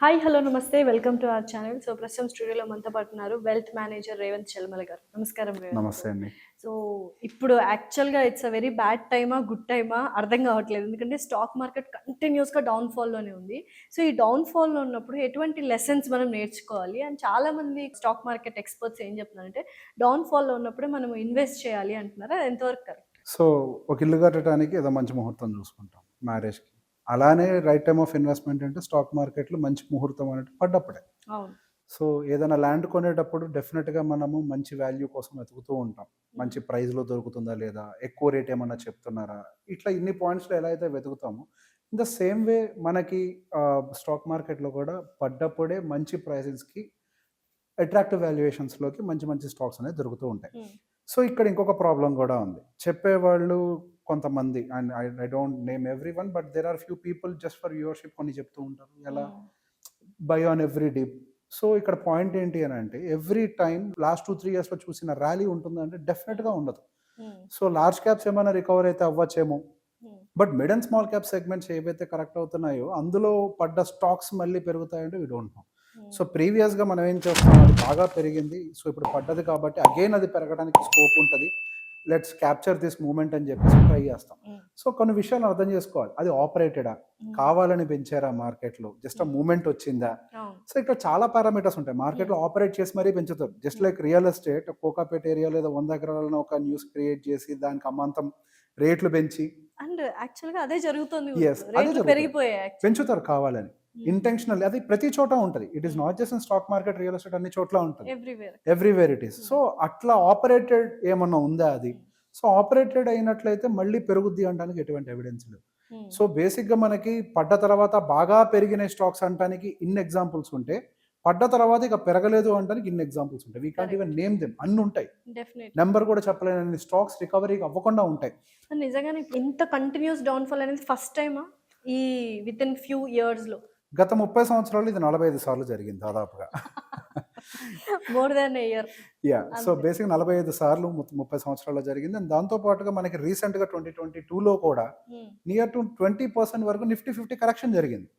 Hi hello నమస్తే welcome to our channel. So ప్రస్తుతం స్టూడియోలో మనతో పాటు ఉన్నారు వెల్త్ మేనేజర్ రేవంత్ చెల్మల గారు. నమస్కారం రేవంత్. నమస్తే అండి. సో ఇప్పుడు యాక్చువల్గా ఇట్స్ అ వెరీ బ్యాడ్ టైమా గుడ్ టైమా అర్థం కావట్లేదు, ఎందుకంటే స్టాక్ మార్కెట్ కంటిన్యూస్గా డౌన్ఫాల్లోనే ఉంది. సో ఈ డౌన్ఫాల్లో ఉన్నప్పుడు ఎటువంటి లెసన్స్ మనం నేర్చుకోవాలి అండ్ చాలామంది స్టాక్ మార్కెట్ ఎక్స్పర్ట్స్ ఏం చెప్తున్నారంటే డౌన్ఫాల్లో ఉన్నప్పుడు మనం ఇన్వెస్ట్ చేయాలి అంటున్నారు. అది ఎంతవరకు కరెక్ట్? సో ఒక ఇల్లు కట్టడానికి ఏదో మంచి ముహూర్తం చూసుకుంటాం మ్యారేజ్కి. అలానే రైట్ టైమ్ ఆఫ్ ఇన్వెస్ట్మెంట్ అంటే స్టాక్ మార్కెట్లో మంచి ముహూర్తం అనేది పడ్డప్పుడే. అవును. సో ఏదైనా ల్యాండ్ కొనేటప్పుడు డెఫినెట్గా మనము మంచి వాల్యూ కోసం వెతుకుతూ ఉంటాం. మంచి ప్రైస్లో దొరుకుతుందా లేదా, ఎక్కువ రేట్ ఏమన్నా చెప్తున్నారా, ఇట్లా ఇన్ని పాయింట్స్లో ఎలా అయితే వెతుకుతామో ఇన్ ద సేమ్ వే మనకి స్టాక్ మార్కెట్లో కూడా పడ్డప్పుడే మంచి ప్రైసెస్కి అట్రాక్టివ్ వాల్యుయేషన్స్లోకి మంచి మంచి స్టాక్స్ అనేవి దొరుకుతూ ఉంటాయి. సో ఇక్కడ ఇంకొక ప్రాబ్లం కూడా ఉంది. చెప్పేవాళ్ళు కొంతమంది, and I don't name everyone, but there are few people just for viewership కొన్ని చెప్తూ ఉంటారు, ఎలా buy on every dip. So ఇక్కడ పాయింట్ ఏంటి అని అంటే ఎవ్రీ టైం లాస్ట్ 2-3 ఇయర్స్లో చూసిన ర్యాలీ ఉంటుందంటే డెఫినెట్గా ఉండదు. సో లార్జ్ క్యాప్స్ ఏమైనా రికవర్ అయితే అవ్వచ్చేమో, but mid and small cap segments ఏవైతే కరెక్ట్ అవుతున్నాయో అందులో పడ్డ స్టాక్స్ మళ్ళీ పెరుగుతాయంటే వీ డోంట్ నో. సో ప్రీవియస్గా మనం ఏం చేస్తున్నాం, అది బాగా పెరిగింది, సో ఇప్పుడు పడ్డది కాబట్టి అగైన్ అది పెరగడానికి స్కోప్ ఉంటుంది, లెట్స్ క్యాప్చర్ దిస్ మూమెంట్ అని చెప్పేసి ట్రై చేస్తాం. సో కొన్ని విషయాలు అర్థం చేసుకోవాలి. అది ఆపరేటెడా, కావాలని పెంచారా మార్కెట్లో, జస్ట్ ఆ మూమెంట్ వచ్చిందా. సో ఇక్కడ చాలా పారామీటర్స్ ఉంటాయి. మార్కెట్లో ఆపరేట్ చేసి మరీ పెంచుతారు. Just like real estate, Kokapet ఏరియాలో ఏదో 100 ఎకరాలను ఒక న్యూస్ క్రియేట్ చేసి దానికి అమాంతం రేట్లు పెంచి, అండ్ యాక్చువల్గా అదే జరుగుతుంది, పెరిగిపోయాయి, పెంచుతారు కావాలని ఇంటెన్షనల్. అది ప్రతి చోట ఉంటుంది. It is not just in stock market, real estate, అన్ని చోట్ల ఉంటుంది, ఎవ్రీవేర్ ఇట్ ఈస్. సో అట్లా ఆపరేటెడ్ ఏమన్నా ఉందా అది? సో ఆపరేటెడ్ అయినట్లయితే మళ్ళీ పెరుగుద్ది అనడానికి ఎటువంటి ఎవిడెన్స్ లేదు. సో బేసిక్గా మనకి పడ్డ తర్వాత బాగా పెరిగిన స్టాక్స్ అనడానికి ఇన్ ఎగ్జాంపుల్స్ ఉంటే, పడ్డ తర్వాత ఇక పెరగలేదు అనడానికి ఇన్ ఎగ్జాంపుల్స్ ఉంటాయి. We can't even name them, అన్ని ఉంటాయి, నెంబర్ కూడా చెప్పలేని స్టాక్స్ రికవరీ అవ్వకుండా ఉంటాయి. నిజంగానే ఇంత కంటిన్యూస్ డౌన్ఫాల్ అనేది ఫస్ట్ టైమా ఈ విత్ ఇన్ ఫ్యూ ఇయర్స్ లో? గత 30 సంవత్సరాలు ఇది 45 సార్లు జరిగింది దాదాపుగా. మోర్ దాన్ ఎ ఇయర్. యా, సో బేసిక్ 45 సార్లు 30 సంవత్సరాల్లో జరిగింది. అండ్ దాంతో పాటుగా మనకి రీసెంట్గా 2022లో కూడా నియర్ టు 20% వరకు నిఫ్టీ 50 కరెక్షన్ జరిగింది.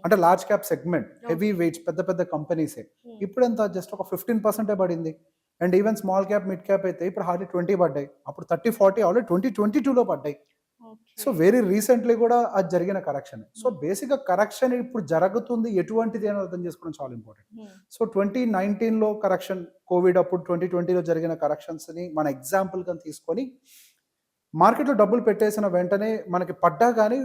అంటే large cap segment, heavy weights, పెద్ద పెద్ద కంపెనీసే. ఇప్పుడు ఎంత జస్ట్ ఒక 15% పడింది. And even small cap, mid cap అయితే ఇప్పుడు హార్డ్లీ 20 పడ్డాయి. అప్పుడు 30-40 ఆల్రెడీ 2022లో పడ్డాయి. సో వెరీ రీసెంట్లీ కూడా అది జరిగిన కరెక్షన్. సో బేసిక్గా కరెక్షన్ ఇప్పుడు జరుగుతుంది ఎటువంటిది అని అర్థం చేసుకోవడం చాలా ఇంపార్టెంట్. సో 2019లో కరెక్షన్, కోవిడ్ అప్పుడు 2020లో జరిగిన కరెక్షన్స్ని మన ఎగ్జాంపుల్గా తీసుకొని మార్కెట్లో డబ్బులు పెట్టేసిన వెంటనే మనకి పడ్డా కానీ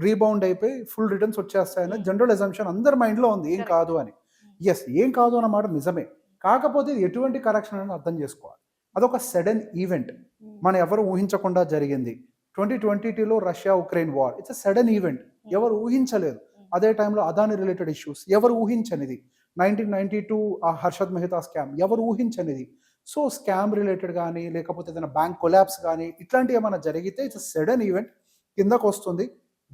రీబౌండ్ అయిపోయి ఫుల్ రిటర్న్స్ వచ్చేస్తాయని జనరల్ అజంప్షన్ అందరి మైండ్లో ఉంది, ఏం కాదు అని. ఎస్, ఏం కాదు అన్నమాట నిజమే. కాకపోతే ఇది ఎటువంటి కరెక్షన్ అని అర్థం చేసుకోవాలి. అదొక సడన్ ఈవెంట్, మనం ఎవరు ఊహించకుండా జరిగింది. 2022లో Russia Ukraine war, it's a sudden event, ఎవరు ఊహించలేదు. అదే టైంలో అదాని రిలేటెడ్ ఇష్యూస్, ఎవరు ఊహించనిది. 1992 హర్షద్ మెహతా స్కామ్, ఎవరు ఊహించనిది. సో స్కామ్ రిలేటెడ్ కానీ, లేకపోతే ఏదైనా బ్యాంక్ కొలాప్స్ కానీ, ఇట్లాంటివి ఏమైనా జరిగితే ఇట్స్ అ సడన్ ఈవెంట్, కిందకు వస్తుంది,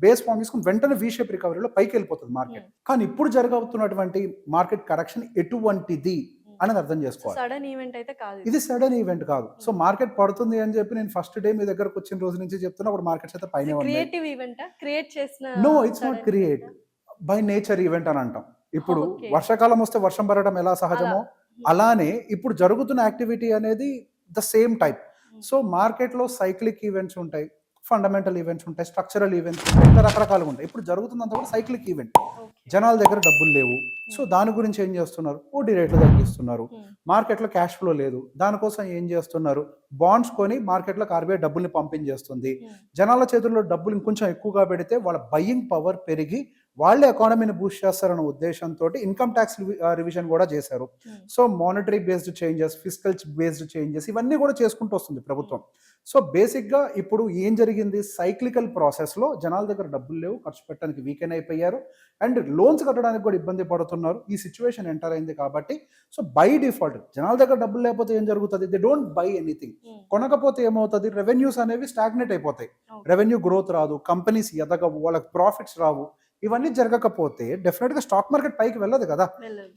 బేస్ ఫామ్ తీసుకుని వెంటనే వీ షేప్ రికవరీలో పైకి వెళ్ళిపోతుంది మార్కెట్. కానీ ఇప్పుడు జరగబోతున్నటువంటి మార్కెట్ కరెక్షన్ ఎటువంటిది అనేది అర్థం చేసుకోవాలి. సడన్ ఈవెంట్ అయితే కాదు, ఇది సడన్ ఈవెంట్ కాదు. సో మార్కెట్ పడుతుంది అని చెప్పి నేను ఫస్ట్ డే మీ దగ్గరకు వచ్చిన రోజు నుంచి చెప్తున్నా, అప్పుడు మార్కెట్స్ అయితే పైన no, it's not create, by nature event అని అంటాం. ఇప్పుడు వర్షాకాలం వస్తే వర్షం పడటం ఎలా సహజమో అలానే ఇప్పుడు జరుగుతున్న యాక్టివిటీ అనేది ద సేమ్ టైప్. సో మార్కెట్లో సైక్లిక్ ఈవెంట్స్ ఉంటాయి, ఫండమెంటల్ ఈవెంట్స్ ఉంటాయి, స్ట్రక్చరల్ ఈవెంట్స్ ఉంటాయి, ఇంకా రకరకాలుగా ఉంటాయి. ఇప్పుడు జరుగుతున్నంత కూడా సైక్లిక్ ఈవెంట్. జనాల దగ్గర డబ్బులు లేవు, సో దాని గురించి ఏం చేస్తున్నారు, వడ్డీ రేట్లు తగ్గిస్తున్నారు. మార్కెట్లో క్యాష్ ఫ్లో లేదు, దానికోసం ఏం చేస్తున్నారు, బాండ్స్ కొని మార్కెట్లోకి ఆర్బీఐ డబ్బుల్ని పంపించేస్తుంది. జనాల చేతుల్లో డబ్బులు ఇంకొంచెం ఎక్కువగా పెడితే వాళ్ళ బయ్యింగ్ పవర్ పెరిగి వాళ్ళే ఎకానమీని బూస్ట్ చేస్తారన్న ఉద్దేశంతో ఇన్కమ్ ట్యాక్స్ రివిజన్ కూడా చేశారు. So monetary based changes, fiscal based changes, ఇవన్నీ కూడా చేసుకుంటూ వస్తుంది ప్రభుత్వం. సో బేసిక్గా ఇప్పుడు ఏం జరిగింది, సైక్లికల్ ప్రాసెస్లో జనాల దగ్గర డబ్బులు లేవు, ఖర్చు పెట్టడానికి వీకెన్ అయిపోయారు, అండ్ లోన్స్ కట్టడానికి కూడా ఇబ్బంది పడుతున్నారు. ఈ సిచ్యువేషన్ ఎంటర్ అయింది కాబట్టి సో బై డిఫాల్ట్ జనాల దగ్గర డబ్బులు లేకపోతే ఏం జరుగుతుంది, దే డోంట్ బై ఎనీథింగ్. కొనకపోతే ఏమవుతుంది, రెవెన్యూస్ అనేవి స్టాగ్నేట్ అయిపోతాయి, రెవెన్యూ గ్రోత్ రాదు, కంపెనీస్ ఎదగవు, వాళ్ళకి ప్రాఫిట్స్ రావు. ఇవన్నీ జరగకపోతే డెఫినెట్గా స్టాక్ మార్కెట్ పైకి వెళ్ళదు కదా.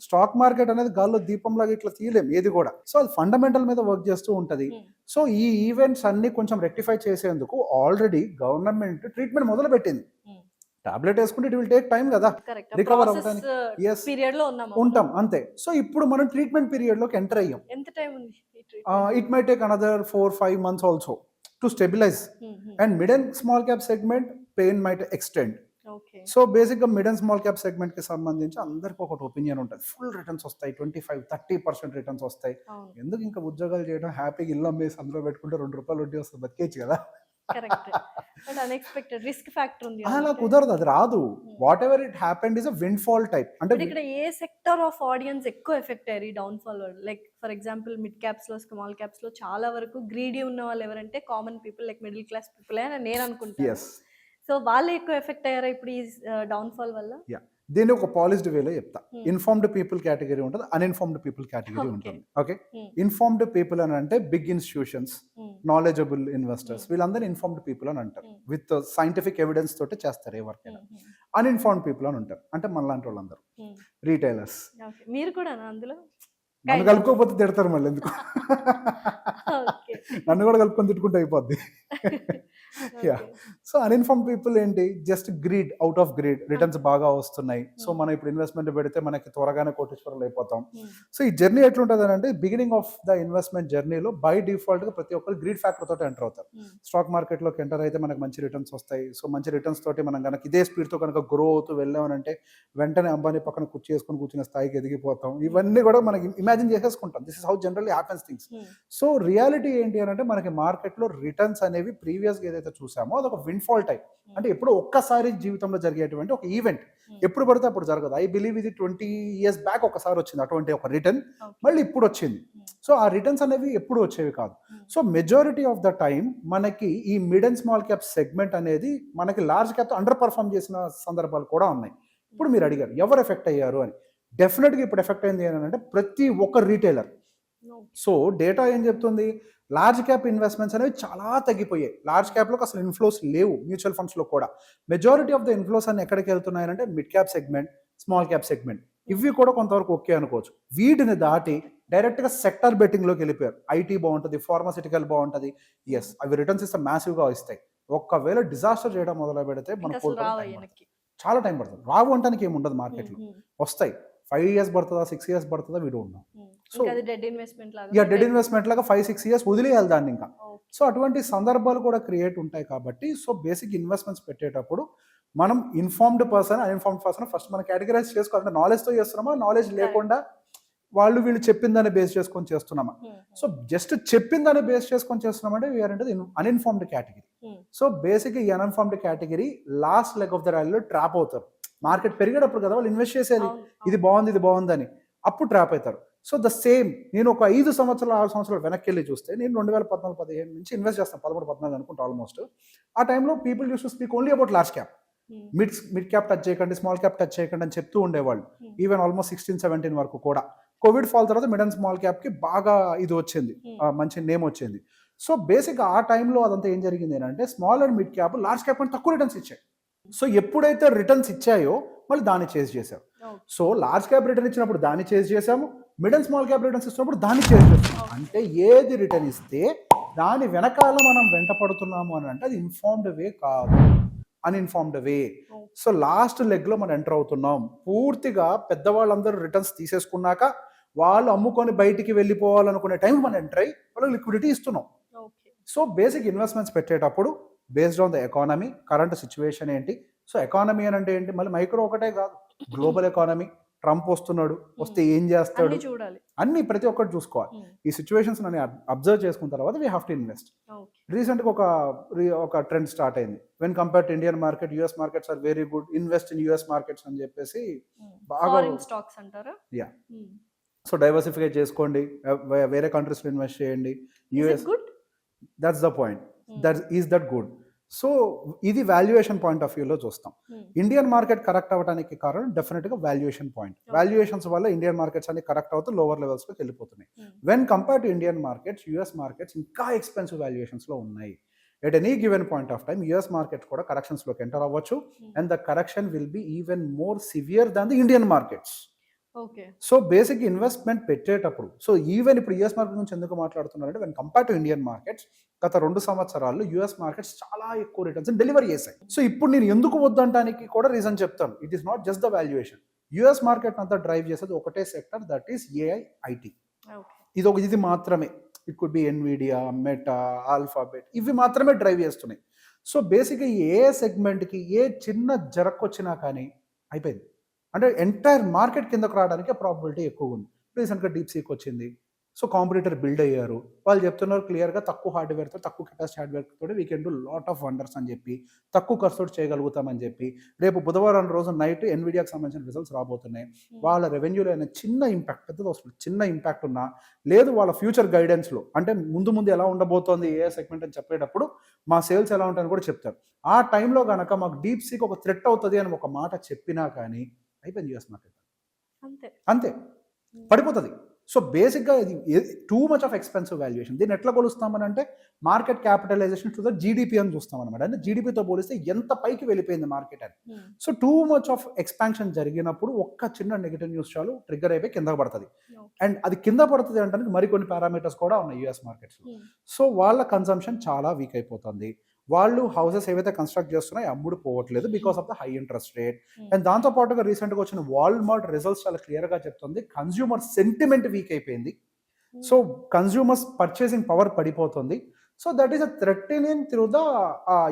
స్టాక్ మార్కెట్ అనేది గాల్లో దీపంలాగా ఇట్లా తీయలేం ఏది కూడా. సో అది ఫండమెంటల్ మీద వర్క్ చేస్తూ ఉంటుంది. సో ఈ ఈవెంట్స్ అన్ని కొంచెం రెక్టిఫై చేసేందుకు ఆల్రెడీ గవర్నమెంట్ ట్రీట్మెంట్ మొదలు పెట్టింది. టాబ్లెట్ వేసుకుంటే ఇట్ విల్ టేక్ టైం కదా కరెక్ట్. రికవర్ ప్రాసెస్ అవ్వడానికి. ఎస్, పీరియడ్ లో ఉన్నాము. ఉంటాం అంతే. సో ఇప్పుడు మనం ట్రీట్మెంట్ పీరియడ్లోకి ఎంటర్ అయ్యాం. ఎంత టైం ఉంది ఈ treatment? It may take another 4-5 months also to stabilise. And mid and small cap segment pain might extend. Okay. So బేసిక్గా మిడ్ అండ్ స్మాల్ క్యాప్ సెగ్మెంట్కి సంబంధించి అందరికీ ఒకటి ఒపీనియన్ ఉంటుంది, ఫుల్ రిటర్న్స్ వస్తాయి, 25-30% రిటర్న్స్ వస్తాయి, అవును. ఎందుకు ఇంకా ఉద్యోగాలు చేయడం, హ్యాపీగా ఇల్లు అమ్మేసి అందులో పెట్టుకుంటే ₹2 వడ్డీ వస్తుంది, బతికేయచ్చు కదా. Correct. But unexpected risk factor ఉంది. అలా కుదరదు, అది రాదు. What ever it happened is a wind fall type. అంటే బట్ ఇక్కడ ఏ సెక్టర్ ఆఫ్ ఆడియన్స్ ఎక్కువ ఎఫెక్ట్ అయ్యారు ఈ down fall? Like for example mid caps లో, స్మాల్ క్యాప్స్ లో చాలా వరకు గ్రీడీ ఉన్న వాళ్ళు ఎవరంటే common people, like middle class people అని నేను అనుకుంటాను. ఎస్, సో వాళ్ళు ఎక్కువ ఎఫెక్ట్ అయ్యారా ఇప్పుడు ఈ డౌన్ ఫాల్ వల్ల? యా, దీన్ని ఒక పాలిష్డ్ వేలో చెప్తా. ఇన్ఫార్మ్డ్ పీపుల్ కేటగిరీ ఉంటుంది, అన్ఇన్ఫార్మ్డ్ పీపుల్ కేటగిరీ ఉంటుంది. ఓకే, ఇన్ఫార్మ్డ్ పీపుల్ అని అంటే బిగ్ ఇన్స్టిట్యూషన్స్, నాలెడ్జబుల్ ఇన్వెస్టర్స్, వీళ్ళందరూ ఇన్ఫార్మ్డ్ పీపుల్ అని అంటారు. విత్ సైంటిఫిక్ ఎవిడెన్స్ తోటి చేస్తారు ఏ వర్క్ అయినా. అన్ఇన్ఫార్మ్డ్ పీపుల్ అని ఉంటారు, అంటే మనలాంటి వాళ్ళందరూ రీటైలర్స్. మీరు కూడా అందులో? నన్ను కలుపుకోకపోతే తిడతారు మళ్ళీ, ఎందుకు నన్ను కూడా కలుపుకొని తిట్టుకుంటే అయిపోద్ది. యా, సో అన్ఇన్ఫార్మ్ పీపుల్ ఏంటి, just greed, out of greed, returns బాగా వస్తున్నాయి, సో మనం ఇప్పుడు ఇన్వెస్ట్మెంట్ పెడితే మనకి త్వరగానే కోటీశ్వరులు అయిపోతాం. సో ఈ జర్నీ ఎట్లుంటుంది అని అంటే, బిగినింగ్ ఆఫ్ ద ఇన్వెస్ట్మెంట్ జర్నీలో బై డిఫాల్ట్ గా ప్రతి ఒక్కరు గ్రీడ్ ఫ్యాక్టర్ తోటి ఎంటర్ అవుతారు. స్టాక్ మార్కెట్ లోకి ఎంటర్ అయితే మనకు మంచి రిటర్న్స్ వస్తాయి, సో మంచి రిటర్న్స్ తోటి మనం కనుక ఇదే స్పీడ్ తో కనుక గ్రో అవుతూ వెళ్ళామనంటే వెంటనే అంబానీ పక్కన కుర్చీ వేసుకొని కూర్చున్న స్థాయికి ఎదిగిపోతాం. ఇవన్నీ కూడా మనకి ఇమాజిన్ చేసేసుకుంటాం. This is how generally happens things. So reality ఏంటి అని అంటే, మనకి మార్కెట్ లో రిటర్న్స్ అనేవి ప్రీవియస్ గా ఏదైతే చూసామో అదొక విండ్ఫాల్ టైప్. అంటే ఎప్పుడు ఒక్కసారి జీవితంలో జరిగేటువంటి ఒక ఈవెంట్, ఎప్పుడు పడితే అప్పుడు జరగదు. ఐ బిలీవ్ ఇది 20 years బ్యాక్ ఒకసారి వచ్చింది అటువంటి ఒక రిటర్న్, మళ్ళీ ఇప్పుడు వచ్చింది. సో ఆ రిటర్న్స్ అనేవి ఎప్పుడు వచ్చేవి కాదు. So majority of the time మనకి ఈ mid and small cap segment అనేది మనకి లార్జ్ క్యాప్ అండర్ పర్ఫార్మ్ చేసిన సందర్భాలు కూడా ఉన్నాయి. ఇప్పుడు మీరు అడిగారు ఎవరు ఎఫెక్ట్ అయ్యారు అని. డెఫినెట్గా ఇప్పుడు ఎఫెక్ట్ అయింది ఏంటంటే ప్రతి ఒక్క రీటైలర్. సో డేటా ఏం చెప్తుంది, లార్జ్ క్యాప్ ఇన్వెస్ట్మెంట్స్ అనేవి చాలా తగ్గిపోయాయి. లార్జ్ క్యాప్లోకి అసలు ఇన్ఫ్లోస్ లేవు, మ్యూచువల్ ఫండ్స్లో కూడా. మెజారిటీ ఆఫ్ ద ఇన్ఫ్లోస్ అన్ని ఎక్కడికి వెళ్తున్నాయంటే mid cap segment, small cap segment. ఇవి కూడా కొంతవరకు ఓకే అనుకోవచ్చు. వీటిని దాటి డైరెక్ట్గా సెక్టర్ బెట్టింగ్లోకి వెళ్ళిపోయారు. ఐటీ బాగుంటుంది, ఫార్మాసిటికల్ బాగుంటుంది, ఎస్ అవి రిటర్న్స్ ఇస్తే మ్యాసివ్గా ఇస్తాయి. ఒక్కవేళ డిజాస్టర్ చేయడం మొదలు పెడితే మనకు చాలా టైం పడుతుంది. రావు అంటానికి ఏమి ఉండదు మార్కెట్లో, వస్తాయి. 5 years పడుతుందా, 6 years పడుతుందా, we don't know. So dead investment లాగా 5-6 years వదిలేయాలి దాన్ని ఇంకా. సో అటువంటి సందర్భాలు కూడా క్రియేట్ ఉంటాయి కాబట్టి, సో బేసిక్ ఇన్వెస్ట్మెంట్స్ పెట్టేటప్పుడు మనం informed person, uninformed person first మనం కేటగరైజ్ చేసుకోవాలి. నాలెడ్జ్తో చేస్తున్నామా, నాలెడ్జ్ లేకుండా వాళ్ళు వీళ్ళు చెప్పిందని బేస్ చేసుకొని చేస్తున్నామా. సో జస్ట్ చెప్పిందని బేస్ చేసుకొని చేస్తున్నామంటే వీఆర్ అంటే అన్ఇన్ఫార్మ్డ్ కేటగిరీ. సో బేసిక్ ఈ uninformed category last leg of the ర్యాలీలో ట్రాప్ అవుతారు. మార్కెట్ పెరిగేటప్పుడు కదా వాళ్ళు ఇన్వెస్ట్ చేసేది, ఇది బాగుందని, అప్పుడు ట్రాప్ అవుతారు. సో ద సేమ్, నేను ఒక 5 సంవత్సరాలు 6 సంవత్సరాలు వెనక్కి వెళ్ళి చూస్తే, నేను 2014-15 నుంచి ఇన్వెస్ట్ చేస్తాను, 13-14 అనుకుంటా ఆల్మోస్ట్. ఆ టైంలో people use to speak only about large cap. Mid cap touch చేయకండి, స్మాల్ క్యాప్ టచ్ చేయకండి అని చెప్తూ ఉండేవాళ్ళు. ఈవెన్ ఆల్మోస్ట్ 16-17 వరకు కూడా. కోవిడ్ ఫాల్ తర్వాత మిడ్ అండ్ స్మాల్ క్యాప్ కి బాగా ఇది వచ్చింది, మంచి నేమ్ వచ్చింది. సో బేసిక్ ఆ టైంలో అదంతా ఏం జరిగింది అంటే, small and mid cap large cap అని తక్కువ రిటర్న్స్ ఇచ్చాయి. సో ఎప్పుడైతే రిటర్న్స్ ఇచ్చాయో మళ్ళీ దాన్ని చేజ్ చేశారు. సో లార్జ్ క్యాప్ రిటర్న్ ఇచ్చినప్పుడు దాన్ని చేజ్ చేసాము, mid and small cap returns ఇచ్చినప్పుడు దాన్ని చేజ్ చేస్తాము. అంటే ఏది రిటర్న్ ఇస్తే దాని వెనకాల మనం వెంట పడుతున్నాము అని అంటే అది ఇన్ఫార్మ్డ్ వే కాదు, అన్ఇన్ఫార్మ్డ్ వే. సో లాస్ట్ లెగ్ లో మనం ఎంటర్ అవుతున్నాం. పూర్తిగా పెద్దవాళ్ళందరూ రిటర్న్స్ తీసేసుకున్నాక వాళ్ళు అమ్ముకొని బయటికి వెళ్ళిపోవాలనుకునే టైం మనం ఎంటర్ అయ్యి వాళ్ళకి లిక్విడిటీ ఇస్తున్నాం. సో బేసిక్ ఇన్వెస్ట్మెంట్స్ పెట్టేటప్పుడు based on the economy, current situation ఏంటి. సో ఎకానమీ అని అంటే ఏంటి, మళ్ళీ మైక్రో ఒకటే కాదు, గ్లోబల్ ఎకానమీ. ట్రంప్ వస్తున్నాడు, వస్తే ఏం చేస్తాడు, అన్ని ప్రతి ఒక్కటి చూసుకోవాలి. ఈ సిచ్యువేషన్స్ అన్ని అబ్జర్వ్ చేసుకున్న తర్వాత వీ హ్యావ్ టు ఇన్వెస్ట్. రీసెంట్గా ఒక ట్రెండ్ స్టార్ట్ అయింది. When compare to Indian market, US markets are very good, invest in US markets అని చెప్పేసి బాగా స్టాక్స్ అంటారా. యా, సో డైవర్సిఫై చేసుకోండి, వేరే కంట్రీస్లో ఇన్వెస్ట్ చేయండి. US, that's the point, that good. So ఇది వాల్యుయేషన్ పాయింట్ ఆఫ్ వ్యూలో చూస్తాం. ఇండియన్ మార్కెట్ కరెక్ట్ అవ్వడానికి కారణం డెఫినెట్గా వాల్యుయేషన్ పాయింట్. వాల్యుయేషన్స్ వల్ల ఇండియన్ మార్కెట్స్ అన్ని కరెక్ట్ అవుతూ లోవర్ లెవెల్స్లోకి వెళ్ళిపోతున్నాయి. When compare to Indian markets, US markets ఇంకా ఎక్స్పెన్సివ్ వాల్యుయేషన్స్లో ఉన్నాయి. At any given point of time US market కూడా కరెక్షన్స్లోకి ఎంటర్ అవ్వచ్చు, and the correction will be even more severe than the Indian markets. Okay. So basic investment పెట్టేటప్పుడు so even ఇప్పుడు US market గురించి ఎందుకు మాట్లాడుతున్నారంటే when compare to Indian markets గత 2 సంవత్సరాల్లో US markets చాలా ఎక్కువ రిటర్న్స్ డెలివరీ చేశాయి. సో ఇప్పుడు నేను ఎందుకు వద్దంటానికి కూడా రీజన్ చెప్తాను. It is not just the valuation. US market అంతా డ్రైవ్ చేసేది ఒకటే sector, that is AI IT. ఇది మాత్రమే. It could B Nvidia, meta, alphabet, ఇవి మాత్రమే డ్రైవ్ చేస్తున్నాయి. సో బేసిక్గా ఏ సెగ్మెంట్కి ఏ చిన్న జరక్కొచ్చినా కానీ అయిపోయింది. అంటే ఎంటైర్ మార్కెట్ కిందకు రావడానికి ప్రాబిలిటీ ఎక్కువ ఉంది. రీసెంట్గా డీప్ సీక్ వచ్చింది. సో కాంపిటీటర్ బిల్డ్ అయ్యారు. వాళ్ళు చెప్తున్నారు క్లియర్గా తక్కువ హార్డ్వేర్తో, తక్కువ కెపాసిటీ హార్డ్వేర్తో we can do lot of wonders అని చెప్పి, తక్కువ ఖర్చుతో చేయగలుగుతామని చెప్పి. రేపు బుధవారం రోజు నైట్ ఎన్విడియాకి సంబంధించిన రిజల్ట్స్ రాబోతున్నాయి. వాళ్ళ రెవెన్యూలో అయినా చిన్న ఇంపాక్ట్, పెద్దది వస్తుంది, చిన్న ఇంపాక్ట్ ఉన్నా లేదు వాళ్ళ ఫ్యూచర్ గైడెన్స్లో, అంటే ముందు ఎలా ఉండబోతోంది ఏ సెగ్మెంట్ అని చెప్పేటప్పుడు మా సేల్స్ ఎలా ఉంటాయని కూడా చెప్తారు. ఆ టైంలో కనుక మాకు డీప్ సీక్ ఒక థ్రెట్ అవుతుంది అని ఒక మాట చెప్పినా కానీ అయిపోయింది యూఎస్ మార్కెట్. అంతే పడిపోతుంది. సో బేసిక్గా ఇది too much of expensive valuation. దీన్ని ఎట్లా కొలుస్తామని అంటే market capitalisation to the GDP అని చూస్తాం అనమాట. అంటే జీడిపితో పోలిస్తే ఎంత పైకి వెళ్ళిపోయింది మార్కెట్ అని. So two much of expansion జరిగినప్పుడు ఒక్క చిన్న నెగిటివ్ న్యూస్ చాలు ట్రిగ్గర్ అయిపోయి కింద పడుతుంది. అండ్ అది కింద పడుతుంది అంటే మరికొన్ని పారామీటర్స్ కూడా ఉన్నాయి యూఎస్ మార్కెట్స్లో. సో వాళ్ళ కన్సంప్షన్ చాలా వీక్ అయిపోతుంది. వాళ్ళు హౌసెస్ ఏవైతే కన్స్ట్రక్ట్ చేస్తున్నాయో అమ్ముడు పోవట్లేదు because of the high interest rate. And దాంతో పాటుగా రీసెంట్గా వచ్చిన వాల్మార్ట్ రిజల్ట్స్ చాలా క్లియర్గా చెప్తుంది కన్స్యూమర్ సెంటిమెంట్ వీక్ అయిపోయింది. సో కన్స్యూమర్స్ పర్చేసింగ్ పవర్ పడిపోతుంది. So that is a threatening through the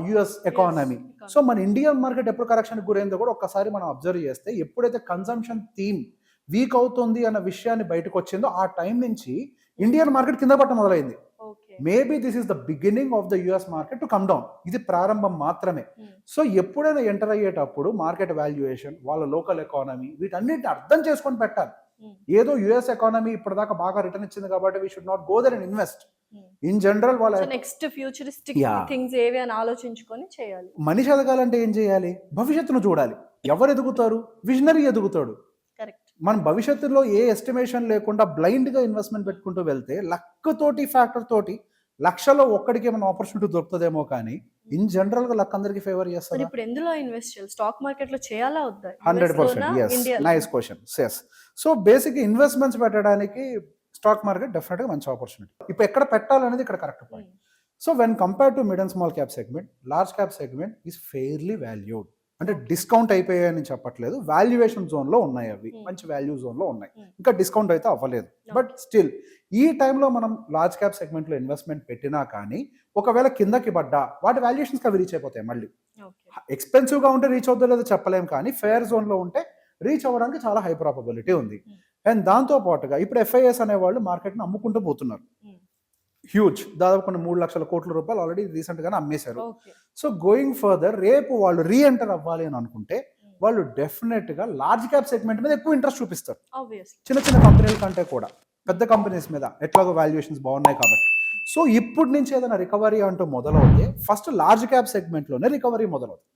US economy. So మన ఇండియన్ మార్కెట్ ఎప్పుడు కరెక్షన్కి గురైందో కూడా ఒక్కసారి మనం అబ్జర్వ్ చేస్తే, ఎప్పుడైతే కన్సంప్షన్ థీమ్ వీక్ అవుతుంది అన్న విషయాన్ని బయటకు వచ్చిందో ఆ టైం నుంచి ఇండియన్ మార్కెట్ కింద పట్ట మొదలైంది. Maybe this is the beginning of the US market to come down. ఇది ప్రారంభం మాత్రమే. సో ఎప్పుడైనా ఎంటర్ అయ్యేటప్పుడు మార్కెట్ వాల్యుయేషన్, వాళ్ళ లోకల్ ఎకానమీ, వీటన్నిటిని అర్థం చేసుకొని పెట్టాలి. ఏదో యుఎస్ ఎకానమీ ఇప్పటిదాకా బాగా రిటర్న్ ఇచ్చింది కాబట్టి we should not go there and invest. In general వాళ్ళ నెక్స్ట్ ఫ్యూచరిస్టిక్ థింగ్స్ ఏవి అని ఆలోచించుకొని చేయాలి. మనిషి ఎదగాలంటే ఏం చేయాలి? భవిష్యత్తును చూడాలి. ఎవరు ఎదుగుతారు? విజనరీ ఎదుగుతాడు. మన భవిష్యత్తులో ఏ ఎస్టిమేషన్ లేకుండా బ్లైండ్గా ఇన్వెస్ట్మెంట్ పెట్టుకుంటూ వెళ్తే లక్ తోటి, ఫ్యాక్టర్ తోటి లక్షలో ఒక్కడికి ఏమైనా ఆపర్చునిటీ దొరుకుతుందేమో, కానీ ఇన్ జనరల్ గా లక్ అందరికి ఫేవర్ చేస్తారు. ఇప్పుడు ఎందులో ఇన్వెస్ట్ చేయాలి? స్టాక్ మార్కెట్ లో చేయాలా వద్దా? 100%. yes, nice question. yes. So basic investments పెట్టడానికి స్టాక్ మార్కెట్ డెఫినెట్ గా మంచి ఆపర్చునిటీ. ఇప్పుడు ఎక్కడ పెట్టాలనేది ఇక్కడ correct point. So when compare to mid and small cap segment, large cap segment is fairly valued. అంటే డిస్కౌంట్ అయిపోయాయని చెప్పట్లేదు, వాల్యుయేషన్ జోన్లో ఉన్నాయి, అవి మంచి వాల్యూ జోన్లో ఉన్నాయి, ఇంకా డిస్కౌంట్ అయితే అవ్వలేదు. బట్ స్టిల్ ఈ టైంలో మనం లార్జ్ క్యాప్ సెగ్మెంట్లో ఇన్వెస్ట్మెంట్ పెట్టినా కానీ ఒకవేళ కిందకి పడ్డా వాటి వాల్యుయేషన్స్కి అవి రీచ్ అయిపోతాయి. మళ్ళీ ఎక్స్పెన్సివ్గా ఉంటే రీచ్ అవుతుందో లేదో చెప్పలేము, కానీ ఫేర్ జోన్లో ఉంటే రీచ్ అవ్వడానికి చాలా హై ప్రాబబిలిటీ ఉంది. అండ్ దాంతో పాటుగా ఇప్పుడు ఎఫ్ఐఎస్ అనేవాళ్ళు మార్కెట్ని అమ్ముకుంటూ పోతున్నారు. హ్యూజ్, దాదాపు కొన్ని 3 లక్షల కోట్ల రూపాయలు ఆల్రెడీ రీసెంట్గానే అమ్మేశారు. సో గోయింగ్ ఫర్దర్ రేపు వాళ్ళు రీఎంటర్ అవ్వాలి అని అనుకుంటే వాళ్ళు డెఫినెట్గా లార్జ్ క్యాప్ సెగ్మెంట్ మీద ఎక్కువ ఇంట్రెస్ట్ చూపిస్తారు. చిన్న చిన్న కంపెనీల కంటే కూడా పెద్ద కంపెనీస్ మీద ఎట్లాగో వాల్యుయేషన్స్ బాగున్నాయి కాబట్టి. సో ఇప్పుడు నుంచి ఏదైనా రికవరీ అంటూ మొదలవుతే ఫస్ట్ లార్జ్ క్యాప్ సెగ్మెంట్లోనే రికవరీ మొదలవుతుంది.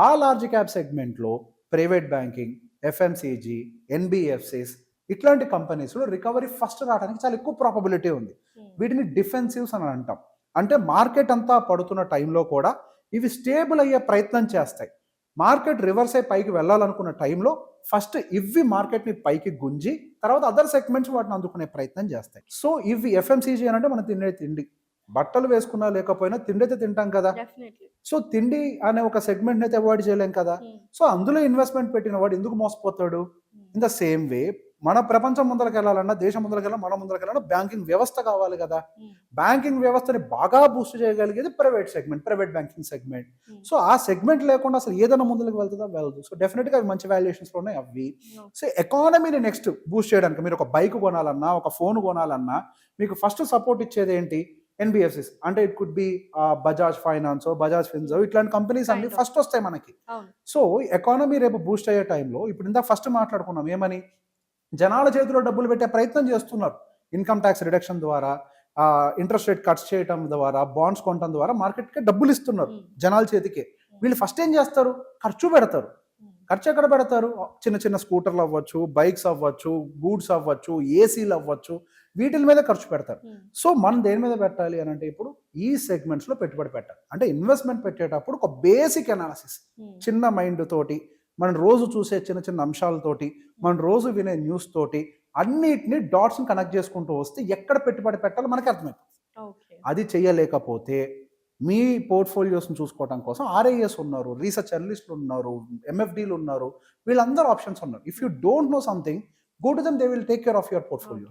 ఆ లార్జ్ క్యాప్ సెగ్మెంట్లో ప్రైవేట్ బ్యాంకింగ్, ఎఫ్ఎంసీజీ, ఎన్బిఎఫ్సిస్ ఇట్లాంటి కంపెనీస్లో రికవరీ ఫస్ట్ రావడానికి చాలా ఎక్కువ ప్రాబబిలిటీ ఉంది. వీటిని డిఫెన్సివ్స్ అని అంటాం. అంటే మార్కెట్ అంతా పడుతున్న టైంలో కూడా ఇవి స్టేబుల్ అయ్యే ప్రయత్నం చేస్తాయి. మార్కెట్ రివర్స్ అయి పైకి వెళ్ళాలనుకున్న టైంలో ఫస్ట్ ఇవి మార్కెట్ని పైకి గుంజి తర్వాత అదర్ సెగ్మెంట్స్ వాటిని అందుకునే ప్రయత్నం చేస్తాయి. సో ఇవి ఎఫ్ఎంసీజీ అంటే మనం తినే తిండి, బట్టలు వేసుకున్నా లేకపోయినా తిండి అయితే తింటాం కదా. సో తిండి అనే ఒక సెగ్మెంట్ అయితే అవాయిడ్ చేయలేం కదా. సో అందులో ఇన్వెస్ట్మెంట్ పెట్టిన వాడు ఎందుకు మోసపోతాడు? ఇన్ ద సేమ్ వే మన ప్రపంచం ముందరకు వెళ్ళాలన్నా, దేశం ముందరకు వెళ్ళాలన్నా, మన ముందరకు వెళ్ళాలన్నా బ్యాంకింగ్ వ్యవస్థ కావాలి కదా. బ్యాంకింగ్ వ్యవస్థని బాగా బూస్ట్ చేయగలిగేది private segment, private banking segment. So ఆ సెగ్మెంట్ లేకుండా అసలు ఏదైనా ముందుకు వెళ్తుందా? వెళ్ళదు. సో డెఫినెట్గా అవి మంచి వాల్యుయేషన్స్లో ఉన్నాయి అవి. సో ఎకానమీని నెక్స్ట్ బూస్ట్ చేయడానికి మీరు ఒక బైక్ కొనాలన్నా, ఒక ఫోన్ కొనాలన్నా మీకు ఫస్ట్ సపోర్ట్ ఇచ్చేది ఏంటి? ఎన్బిఎఫ్సిస్. అంటే it could be Bajaj Finance, Bajaj Finserv, ఇట్లాంటి కంపెనీస్ అన్ని ఫస్ట్ వస్తాయి మనకి. సో ఎకానమీ రేపు బూస్ట్ అయ్యే టైంలో ఇప్పుడు ఇంత ఫస్ట్ మాట్లాడుకున్నాం ఏమని, జనాల చేతిలో డబ్బులు పెట్టే ప్రయత్నం చేస్తున్నారు. ఇన్కమ్ ట్యాక్స్ రిడక్షన్ ద్వారా, ఇంట్రెస్ట్ రేట్ కట్స్ చేయడం ద్వారా, బాండ్స్ కొనడం ద్వారా మార్కెట్కి డబ్బులు ఇస్తున్నారు జనాల చేతికి. వీళ్ళు ఫస్ట్ ఏం చేస్తారు? ఖర్చు పెడతారు. ఖర్చు ఎక్కడ పెడతారు? చిన్న చిన్న స్కూటర్లు అవ్వచ్చు, బైక్స్ అవ్వచ్చు, గూడ్స్ అవ్వచ్చు, ఏసీలు అవ్వచ్చు, వీటి మీద ఖర్చు పెడతారు. సో మనం దేని మీద పెట్టాలి అని అంటే ఇప్పుడు ఈ సెగ్మెంట్స్లో పెట్టుబడి పెట్టాలి. అంటే ఇన్వెస్ట్మెంట్ పెట్టేటప్పుడు ఒక బేసిక్ అనాలిసిస్, చిన్న మైండ్ తోటి మనం రోజు చూసే చిన్న చిన్న అంశాలతోటి, మనం రోజు వినే న్యూస్ తోటి అన్నిటిని డాట్స్ని కనెక్ట్ చేసుకుంటూ వస్తే ఎక్కడ పెట్టుబడి పెట్టాలో మనకి అర్థమైపోతుంది. ఓకే. అది చేయలేకపోతే మీ పోర్ట్ఫోలియోస్ని చూసుకోవడం కోసం ఆర్ఐఎస్ ఉన్నారు, రీసెర్చ్ అనలిస్టులు ఉన్నారు, ఎంఎఫ్డీలు ఉన్నారు, వీళ్ళందరూ ఆప్షన్స్ ఉన్నారు. If you don't know something, go to them, they will take care of your portfolio.